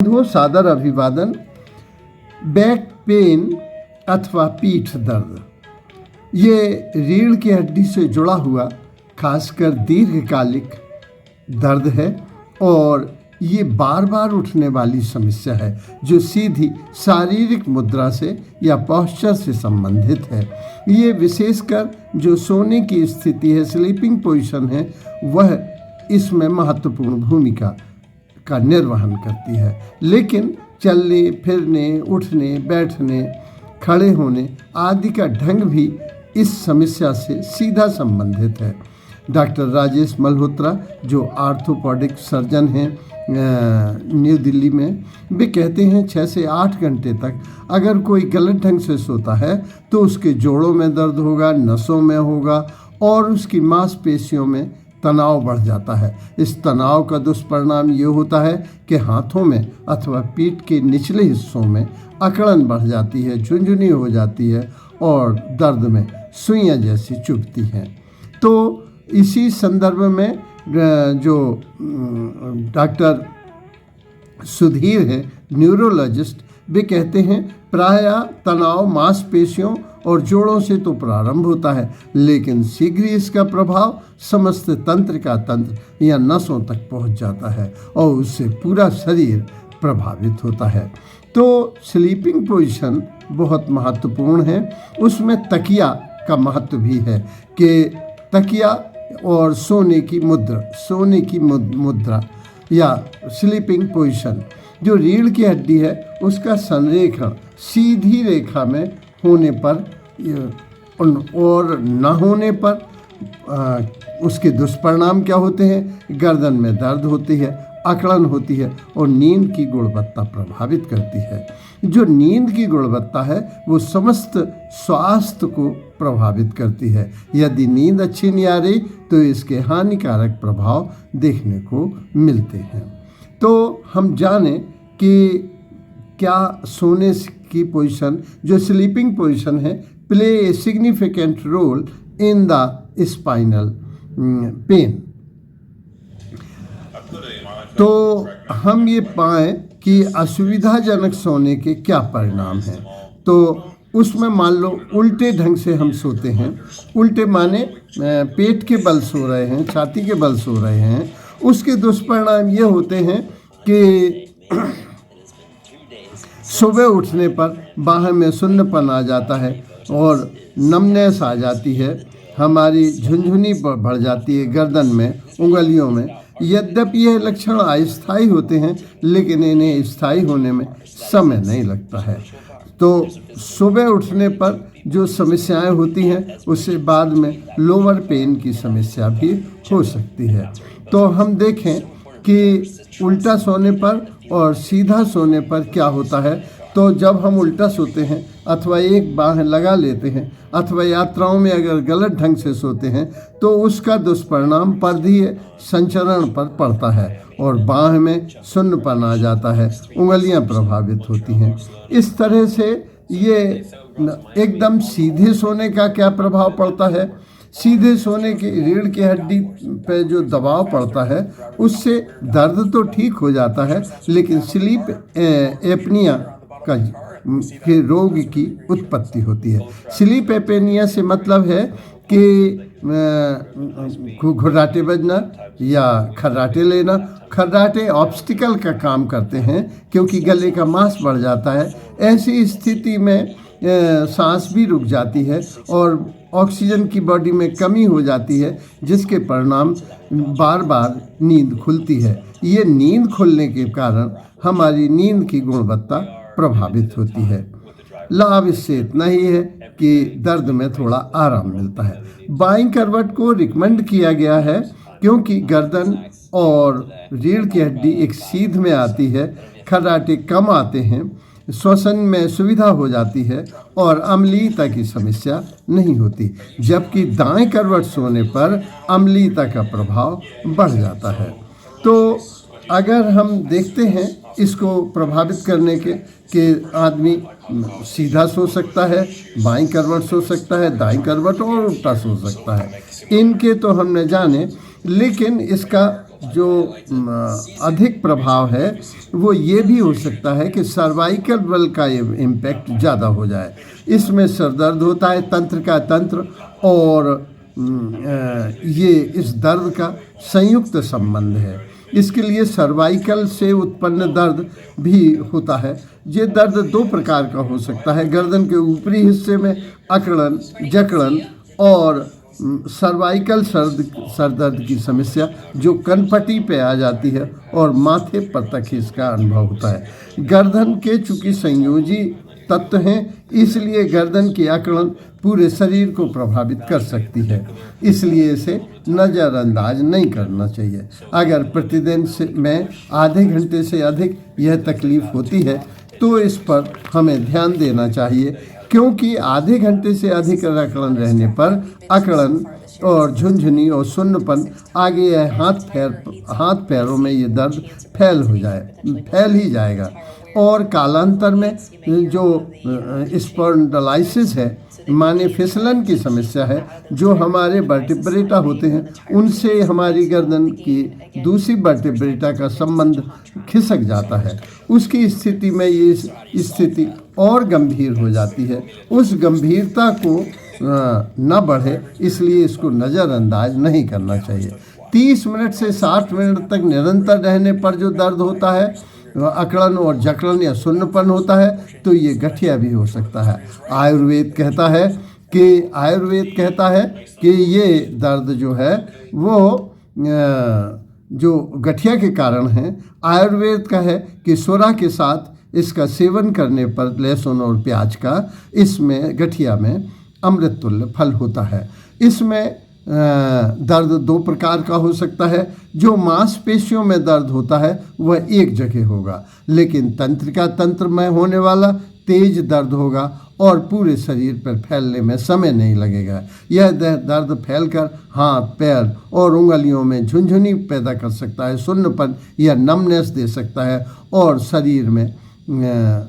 साधुओं सादर अभिवादन। बैक पेन अथवा पीठ दर्द ये रीढ़ की हड्डी से जुड़ा हुआ खासकर दीर्घकालिक दर्द है और ये बार बार उठने वाली समस्या है जो सीधी शारीरिक मुद्रा से या पोस्चर से संबंधित है। ये विशेषकर जो सोने की स्थिति है, स्लीपिंग पोजीशन है, वह इसमें महत्वपूर्ण भूमिका का निर्वहन करती है। लेकिन चलने फिरने, उठने, बैठने, खड़े होने आदि का ढंग भी इस समस्या से सीधा संबंधित है। डॉक्टर राजेश मल्होत्रा जो आर्थोपेडिक सर्जन हैं न्यू दिल्ली में, वे कहते हैं 6 से 8 घंटे तक अगर कोई गलत ढंग से सोता है तो उसके जोड़ों में दर्द होगा, नसों में होगा और उसकी मांसपेशियों में तनाव बढ़ जाता है। इस तनाव का दुष्परिणाम ये होता है कि हाथों में अथवा पीठ के निचले हिस्सों में अकड़न बढ़ जाती है, झुनझुनी हो जाती है और दर्द में सुइयां जैसी चुभती हैं। तो इसी संदर्भ में जो डॉक्टर सुधीर है न्यूरोलॉजिस्ट, वे कहते हैं प्रायः तनाव मांसपेशियों और जोड़ों से तो प्रारंभ होता है लेकिन शीघ्र ही इसका प्रभाव समस्त तंत्रिका तंत्र या नसों तक पहुंच जाता है और उससे पूरा शरीर प्रभावित होता है। तो स्लीपिंग पोजीशन बहुत महत्वपूर्ण है। उसमें तकिया का महत्व भी है कि तकिया और सोने की मुद्रा या स्लीपिंग पोजीशन, जो रीढ़ की हड्डी है उसका संरेखण सीधी रेखा में होने पर और न होने पर उसके दुष्परिणाम क्या होते हैं? गर्दन में दर्द होती है, अकड़न होती है और नींद की गुणवत्ता प्रभावित करती है। जो नींद की गुणवत्ता है वो समस्त स्वास्थ्य को प्रभावित करती है। यदि नींद अच्छी नहीं आ रही तो इसके हानिकारक प्रभाव देखने को मिलते हैं। तो हम जानें कि क्या सोने की पोजीशन जो स्लीपिंग पोजीशन है play a significant role in the spinal pain. तो हम ये पाएं कि असुविधाजनक सोने के क्या परिणाम हैं। तो उसमें मान लो उल्टे ढंग से हम सोते हैं, उल्टे माने पेट के बल सो रहे हैं, छाती के बल सो रहे हैं, उसके दुष्परिणाम ये होते हैं कि सुबह उठने पर बाहें में सुन्नपन आ जाता है और नमनेस आ जाती है, हमारी झुनझुनी बढ़ जाती है गर्दन में, उंगलियों में। यद्यपि यह लक्षण अस्थायी होते हैं लेकिन इन्हें स्थायी होने में समय नहीं लगता है। तो सुबह उठने पर जो समस्याएं होती हैं उससे बाद में लोअर पेन की समस्या भी हो सकती है। तो हम देखें कि उल्टा सोने पर और सीधा सोने पर क्या होता है। तो जब हम उल्टा सोते हैं अथवा एक बाह लगा लेते हैं अथवा यात्राओं में अगर गलत ढंग से सोते हैं तो उसका दुष्परिणाम पर्दीय संचरण पर पड़ता है और बाह में सुन्नपन आ जाता है, उंगलियां प्रभावित होती हैं। इस तरह से ये एकदम सीधे सोने का क्या प्रभाव पड़ता है? सीधे सोने की रीढ़ की हड्डी पे जो दबाव पड़ता है उससे दर्द तो ठीक हो जाता है लेकिन स्लीप एपनिया का फिर रोग की उत्पत्ति होती है। स्लीप एपनिया से मतलब है कि घुर्राटे बजना या खर्राटे लेना। खर्राटे ऑब्स्टिकल का काम करते हैं क्योंकि गले का मांस बढ़ जाता है। ऐसी स्थिति में सांस भी रुक जाती है और ऑक्सीजन की बॉडी में कमी हो जाती है जिसके परिणाम बार बार नींद खुलती है। ये नींद खुलने के कारण हमारी नींद की गुणवत्ता प्रभावित होती है। लाभ इससे इतना ही है कि दर्द में थोड़ा आराम मिलता है। बाईं करवट को रिकमेंड किया गया है क्योंकि गर्दन और रीढ़ की हड्डी एक सीध में आती है, खर्राटे कम आते हैं, श्वसन में सुविधा हो जाती है और अम्लीयता की समस्या नहीं होती। जबकि दाएं करवट सोने पर अम्लीयता का प्रभाव बढ़ जाता है। तो अगर हम देखते हैं इसको प्रभावित करने के आदमी सीधा सो सकता है, बाईं करवट सो सकता है, दाईं करवट और उल्टा सो सकता है। इनके तो हमने जाने, लेकिन इसका जो अधिक प्रभाव है वो ये भी हो सकता है कि सर्वाइकल बल का इम्पैक्ट ज़्यादा हो जाए। इसमें सर दर्द होता है, तंत्र का तंत्र और ये इस दर्द का संयुक्त संबंध है। इसके लिए सर्वाइकल से उत्पन्न दर्द भी होता है। ये दर्द दो प्रकार का हो सकता है, गर्दन के ऊपरी हिस्से में अकड़न, जकड़न और सर्वाइकल सर दर्द की समस्या जो कनपट्टी पे आ जाती है और माथे पर तक इसका अनुभव होता है। गर्दन के चूंकि संयोजी तत्व हैं, इसलिए गर्दन की अकड़न पूरे शरीर को प्रभावित कर सकती है, इसलिए इसे नज़रअंदाज नहीं करना चाहिए। अगर प्रतिदिन में आधे घंटे से अधिक यह तकलीफ होती है तो इस पर हमें ध्यान देना चाहिए, क्योंकि आधे घंटे से अधिक अकड़न रहने पर अकड़न और झुनझुनी और सुन्नपन आगे हाथ पैरों में ये दर्द फैल ही जाएगा और कालांतर में जो स्पॉन्डिलाइसिस है माने फिसलन की समस्या है, जो हमारे वर्टिब्रेटा होते हैं उनसे हमारी गर्दन की दूसरी वर्टिब्रेटा का संबंध खिसक जाता है। उसकी स्थिति में ये स्थिति और गंभीर हो जाती है। उस गंभीरता को न बढ़े इसलिए इसको नज़रअंदाज नहीं करना चाहिए। 30 मिनट से 60 मिनट तक निरंतर रहने पर जो दर्द होता है, अकड़न और जकड़न या सुन्नपन होता है, तो ये गठिया भी हो सकता है। आयुर्वेद कहता है कि ये दर्द जो है वो जो गठिया के कारण है, आयुर्वेद का है कि सोरा के साथ इसका सेवन करने पर लहसुन और प्याज का, इसमें गठिया में अमृत तुल्य फल होता है। इसमें दर्द दो प्रकार का हो सकता है। जो मांसपेशियों में दर्द होता है वह एक जगह होगा, लेकिन तंत्रिका तंत्र में होने वाला तेज दर्द होगा और पूरे शरीर पर फैलने में समय नहीं लगेगा। यह दर्द फैलकर हाथ, पैर और उंगलियों में झुनझुनी पैदा कर सकता है, सुन्नपन या नमनेस दे सकता है और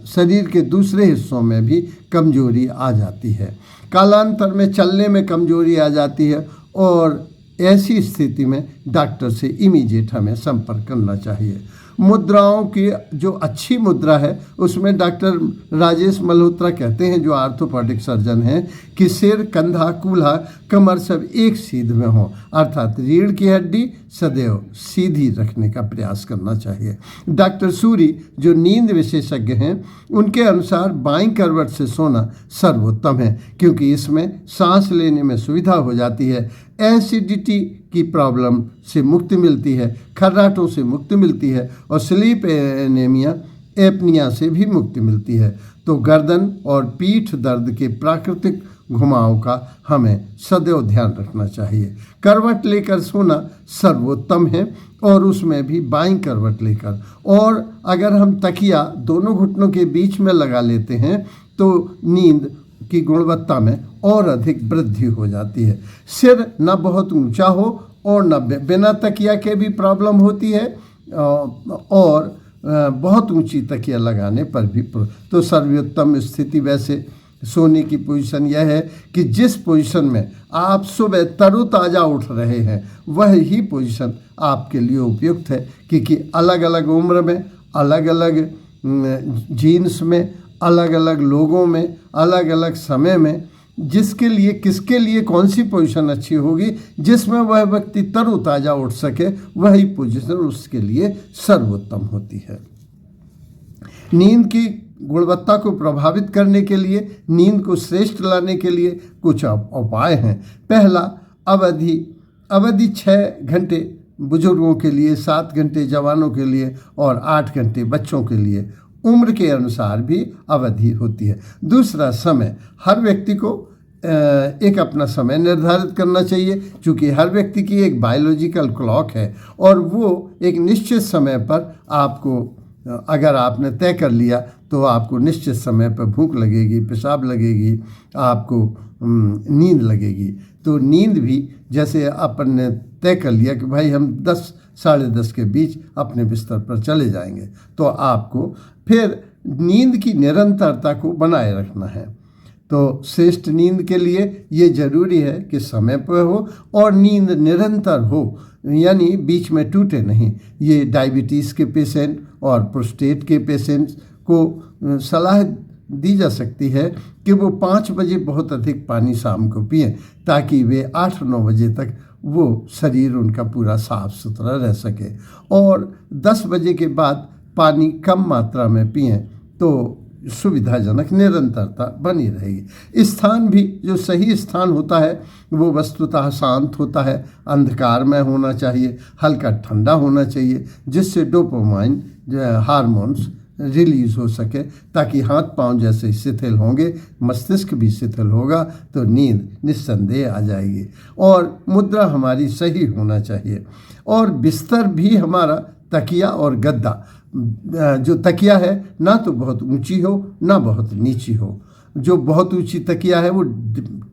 शरीर के दूसरे हिस्सों में भी कमजोरी आ जाती है। कालांतर में चलने में कमजोरी आ जाती है और ऐसी स्थिति में डॉक्टर से इमीडिएट हमें संपर्क करना चाहिए। मुद्राओं की जो अच्छी मुद्रा है उसमें डॉक्टर राजेश मल्होत्रा कहते हैं, जो आर्थोपेडिक सर्जन हैं, कि सिर, कंधा, कूल्हा, कमर सब एक सीध में हो, अर्थात रीढ़ की हड्डी सदैव सीधी रखने का प्रयास करना चाहिए। डॉक्टर सूरी जो नींद विशेषज्ञ हैं, उनके अनुसार बाईं करवट से सोना सर्वोत्तम है, क्योंकि इसमें सांस लेने में सुविधा हो जाती है, एसिडिटी की प्रॉब्लम से मुक्ति मिलती है, खर्राटों से मुक्ति मिलती है और स्लीप एपनिया से भी मुक्ति मिलती है। तो गर्दन और पीठ दर्द के प्राकृतिक घुमाव का हमें सदैव ध्यान रखना चाहिए। करवट लेकर सोना सर्वोत्तम है और उसमें भी बाईं करवट लेकर, और अगर हम तकिया दोनों घुटनों के बीच में लगा लेते हैं तो नींद की गुणवत्ता में और अधिक वृद्धि हो जाती है। सिर न बहुत ऊंचा हो और न बिना तकिया के भी प्रॉब्लम होती है और बहुत ऊंची तकिया लगाने पर भी। तो सर्वोत्तम स्थिति वैसे सोने की पोजीशन यह है कि जिस पोजीशन में आप सुबह तरोताज़ा उठ रहे हैं वह ही पोजीशन आपके लिए उपयुक्त है, क्योंकि अलग अलग उम्र में, अलग अलग जीन्स में, अलग अलग लोगों में, अलग अलग समय में किसके लिए कौन सी पोजीशन अच्छी होगी, जिसमें वह व्यक्ति तरोताज़ा उठ सके, वही पोजीशन उसके लिए सर्वोत्तम होती है। नींद की गुणवत्ता को प्रभावित करने के लिए, नींद को श्रेष्ठ लाने के लिए कुछ उपाय हैं। पहला, अवधि 6 घंटे बुजुर्गों के लिए, 7 घंटे जवानों के लिए और 8 घंटे बच्चों के लिए। उम्र के अनुसार भी अवधि होती है। दूसरा, समय, हर व्यक्ति को एक अपना समय निर्धारित करना चाहिए, क्योंकि हर व्यक्ति की एक बायोलॉजिकल क्लॉक है और वो एक निश्चित समय पर आपको, अगर आपने तय कर लिया तो आपको निश्चित समय पर भूख लगेगी, पेशाब लगेगी, आपको नींद लगेगी। तो नींद भी जैसे अपन ने तय कर लिया कि भाई हम 10 साढ़े 10 के बीच अपने बिस्तर पर चले जाएंगे, तो आपको फिर नींद की निरंतरता को बनाए रखना है। तो श्रेष्ठ नींद के लिए ये जरूरी है कि समय पर हो और नींद निरंतर हो, यानी बीच में टूटे नहीं। ये डायबिटीज़ के पेशेंट और प्रोस्टेट के पेशेंट्स को सलाह दी जा सकती है कि वो 5 बजे बहुत अधिक पानी शाम को पिएं, ताकि वे 8-9 बजे तक वो शरीर उनका पूरा साफ सुथरा रह सके। और 10 बजे के बाद पानी कम मात्रा में पिएं तो सुविधाजनक निरंतरता बनी रहेगी। स्थान भी जो सही स्थान होता है वो वस्तुतः शांत होता है, अंधकार में होना चाहिए, हल्का ठंडा होना चाहिए, जिससे डोपामाइन हार्मोन्स रिलीज हो सके, ताकि हाथ पांव जैसे शिथिल होंगे, मस्तिष्क भी शिथिल होगा तो नींद निस्संदेह आ जाएगी। और मुद्रा हमारी सही होना चाहिए, और बिस्तर भी हमारा तकिया और गद्दा, जो तकिया है ना तो बहुत ऊंची हो ना बहुत नीची हो। जो बहुत ऊंची तकिया है वो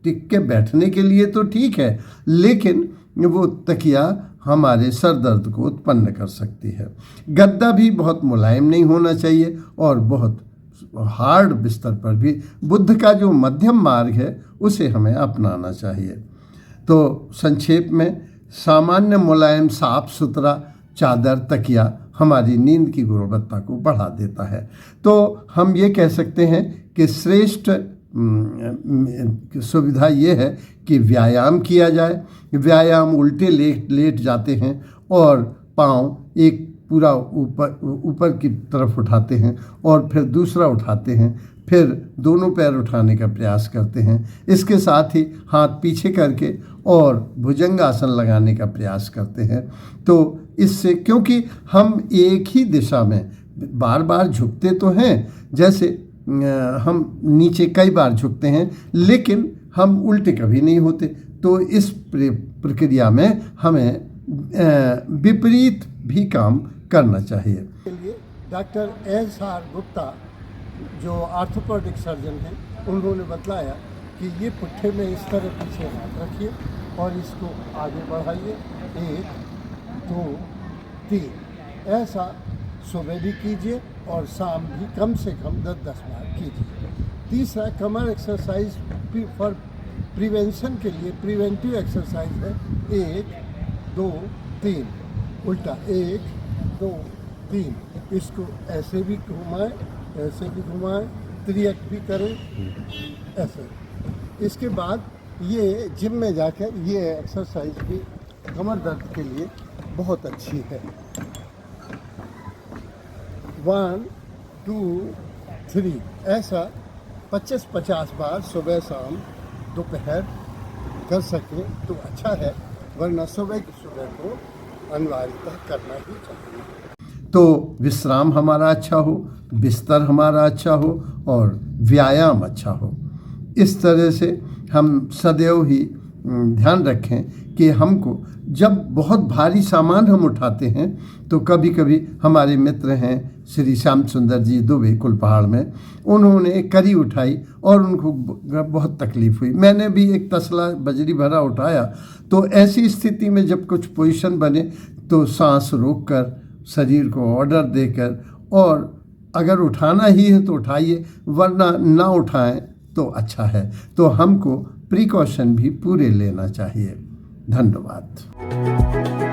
टिक के बैठने के लिए तो ठीक है, लेकिन वो तकिया हमारे सर दर्द को उत्पन्न कर सकती है। गद्दा भी बहुत मुलायम नहीं होना चाहिए और बहुत हार्ड बिस्तर पर भी बुद्ध का जो मध्यम मार्ग है उसे हमें अपनाना चाहिए। तो संक्षेप में, सामान्य मुलायम साफ सुथरा चादर तकिया हमारी नींद की गुणवत्ता को बढ़ा देता है। तो हम ये कह सकते हैं कि श्रेष्ठ सुविधा ये है कि व्यायाम किया जाए। व्यायाम उल्टे लेट जाते हैं और पाँव एक पूरा ऊपर की तरफ उठाते हैं और फिर दूसरा उठाते हैं, फिर दोनों पैर उठाने का प्रयास करते हैं। इसके साथ ही हाथ पीछे करके और भुजंगासन लगाने का प्रयास करते हैं। तो इससे, क्योंकि हम एक ही दिशा में बार बार झुकते तो हैं, जैसे हम नीचे कई बार झुकते हैं, लेकिन हम उल्टे कभी नहीं होते। तो इस प्रक्रिया में हमें विपरीत भी काम करना चाहिए। के लिए डॉक्टर एस.आर. गुप्ता जो ऑर्थोपेडिक सर्जन हैं, उन्होंने बतलाया कि ये पुट्ठे में इस तरह पीछे हाथ रखिए और इसको आगे बढ़ाइए, 1 2 3। ऐसा सुबह भी कीजिए और शाम भी कम से कम 10-10 बार कीजिए। तीसरा, कमर एक्सरसाइज फॉर प्रिवेंशन के लिए प्रिवेंटिव एक्सरसाइज है, 1 2 3, उल्टा 1 2 3। इसको ऐसे भी घुमाएं, ऐसे भी घुमाएं, त्रियक भी करें, ऐसे। इसके बाद ये जिम में जाकर ये एक्सरसाइज भी कमर दर्द के लिए बहुत अच्छी है। 1 2 3 ऐसा 25-50 बार सुबह शाम दोपहर कर सकें तो अच्छा है, वरना सुबह की सुबह को अनिवार्यतः करना ही चाहिए। तो विश्राम हमारा अच्छा हो, बिस्तर हमारा अच्छा हो और व्यायाम अच्छा हो। इस तरह से हम सदैव ही ध्यान रखें कि हमको जब बहुत भारी सामान हम उठाते हैं, तो कभी कभी हमारे मित्र हैं श्री श्याम सुंदर जी दुबे कुलपहाड़ में, उन्होंने करी उठाई और उनको बहुत तकलीफ हुई। मैंने भी एक तसला बजरी भरा उठाया। तो ऐसी स्थिति में जब कुछ पोजीशन बने तो सांस रोककर, शरीर को ऑर्डर देकर, और अगर उठाना ही है तो उठाइए, वरना ना उठाएं तो अच्छा है। तो हमको प्रिकॉशन भी पूरे लेना चाहिए। धन्यवाद।